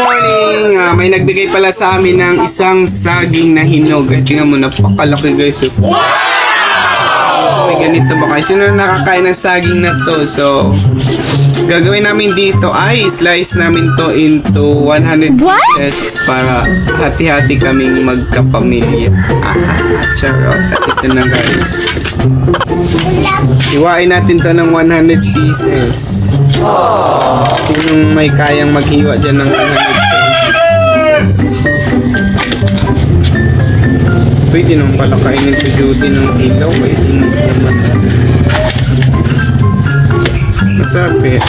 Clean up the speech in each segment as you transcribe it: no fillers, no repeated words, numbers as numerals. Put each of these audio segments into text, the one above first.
morning! May nagbigay pala sa amin ng isang saging na hinog. Tingnan mo, napakalaki guys. May ganito ba kayo? Sino nakakain ng saging na to? So, gagawin namin dito ay slice namin to into 100 pieces para hati-hati kaming magkapamilya. Charot. At ito na guys. Iwain natin to ng 100 pieces. Sinong may kayang maghiwa dyan ng 100 pieces? Pwede nung pala kainin to Judy ng ilaw. Pwede naman. Masarap eh.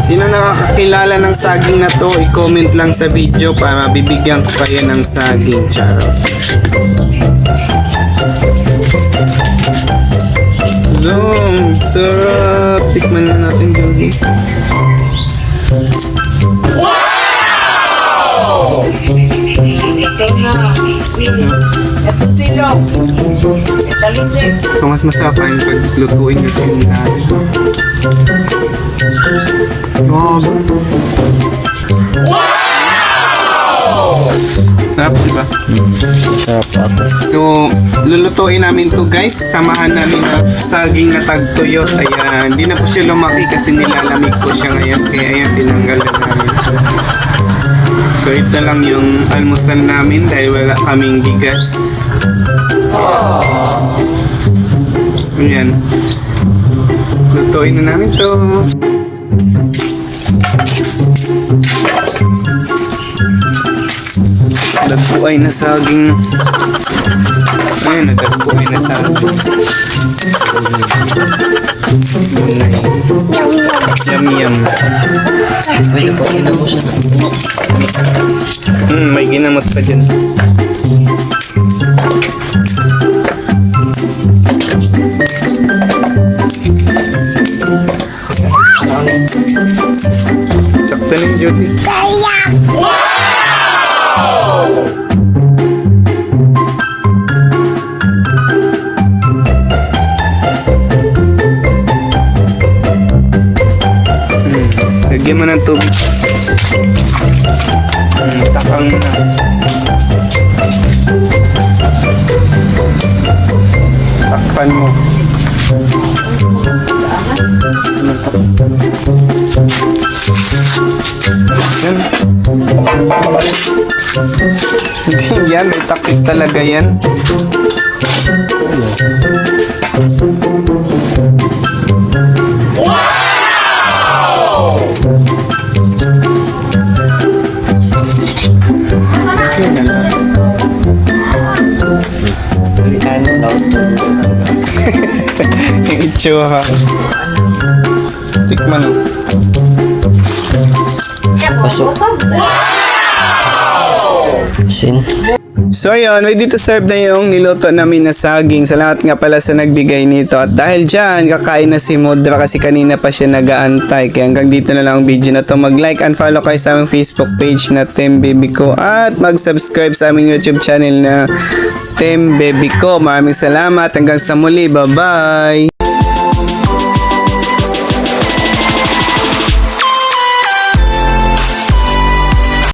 Sino nakakakilala ng saging na to, i-comment lang sa video para mabibigyan ko kayo ng saging. Charot. Long, sarap. Tikman na natin, Judy. Ito mas masarap yung paglutuin kasi yung nasi. Sarap, diba? Sarap. So, lulutuin namin to guys. Samahan namin ng saging na tagtuyot. Ayan, hindi na po siya lumaki kasi nilalamig ko siya ngayon. Kaya ayan, tinanggal na namin. So, ito lang yung almusal namin dahil wala kaming bigas. Ayan. Lutuin na namin to. Nagbuay na saging. Ayun, nagbuay na saging. Yum yum. May po, ginamos na. May ginamos pa dyan. Sakto na yung Judy. Lagyan mo ng tubig. Takang mo na. Takpan mo. Yan. Hindi yan, may takip talaga yan. Yung itsura. Tikman mo. Pasok. Sin. So ayun, ready to serve na yung niluto namin na saging. Salamat nga pala sa nagbigay nito. At dahil dyan, kakain na si Mudra kasi kanina pa siya nag-aantay. Kaya hanggang dito na lang ang video na to. Mag-like and follow kayo sa aming Facebook page na Team Baby Ko. At mag-subscribe sa aming YouTube channel na Team Baby Ko. Maraming salamat. Hanggang sa muli. Bye-bye!